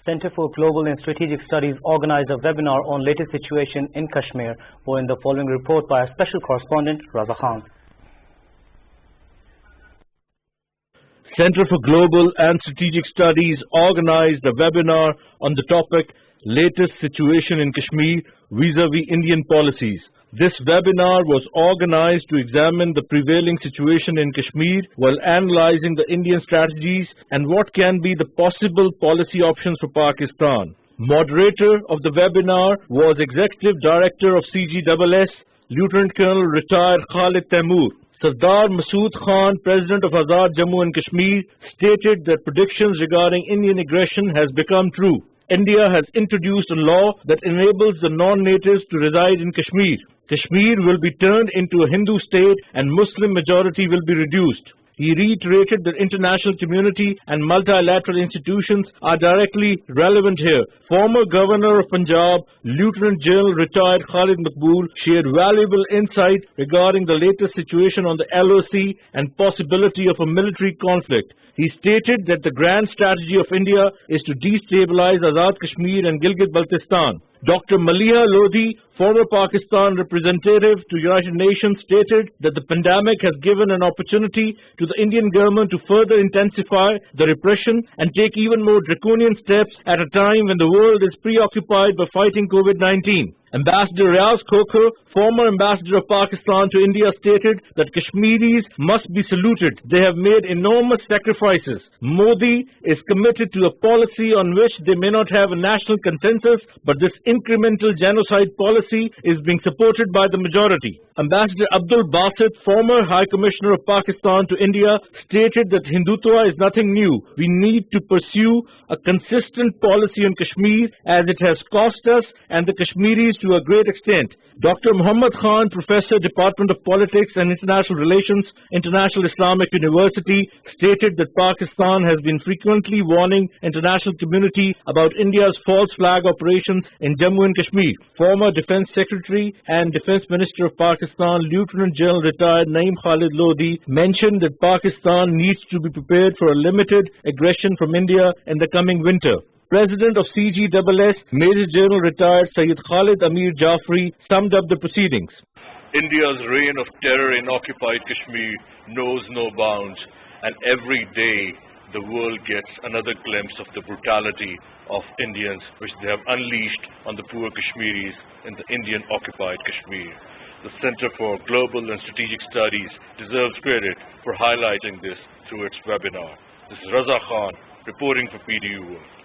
Center for Global and Strategic Studies organized a webinar on latest situation in Kashmir. More in the following report by our special correspondent Raza Khan. Center for Global and Strategic Studies organized a webinar on the topic Latest Situation in Kashmir vis-a-vis Indian Policies. This webinar was organized to examine the prevailing situation in Kashmir while analyzing the Indian strategies and what can be the possible policy options for Pakistan. Moderator of the webinar was Executive Director of CGSS, Lieutenant Colonel retired Khalid. Sardar Masood Khan, President of Azad Jammu and Kashmir, stated that predictions regarding Indian aggression has become true. India has introduced a law that enables the non-natives to reside in Kashmir. Kashmir will be turned into a Hindu state and Muslim majority will be reduced. He reiterated that international community and multilateral institutions are directly relevant here. Former Governor of Punjab, Lieutenant General retired Khalid Maqbool, shared valuable insight regarding the latest situation on the LOC and possibility of a military conflict. He stated that the grand strategy of India is to destabilize Azad Kashmir and Gilgit-Baltistan. Dr. Maleeha Lodhi, former Pakistan representative to United Nations, stated that the pandemic has given an opportunity to the Indian government to further intensify the repression and take even more draconian steps at a time when the world is preoccupied by fighting COVID-19. Ambassador Riaz, Khokhar, former ambassador of Pakistan to India, stated that Kashmiris must be saluted. They have made enormous sacrifices. Modi is committed to a policy on which they may not have a national consensus, but this incremental genocide policy is being supported by the majority. Ambassador Abdul Basit, former High Commissioner of Pakistan to India, stated that Hindutva is nothing new. We need to pursue a consistent policy on Kashmir as it has cost us and the Kashmiris to a great extent. Dr. Muhammad Khan, Professor, Department of Politics and International Relations, International Islamic University, stated that Pakistan has been frequently warning international community about India's false flag operations in Jammu and Kashmir. Former Defense Secretary and Defense Minister of Pakistan, Lieutenant General retired Khalid Lodhi, mentioned that Pakistan needs to be prepared for a limited aggression from India in the coming winter. President of CGSS, Major General retired Syed Khalid Amir Jafri, summed up the proceedings. India's reign of terror in occupied Kashmir knows no bounds, and every day the world gets another glimpse of the brutality of Indians which they have unleashed on the poor Kashmiris in the Indian occupied Kashmir. The Center for Global and Strategic Studies deserves credit for highlighting this through its webinar. This is Raza Khan reporting for PTV World.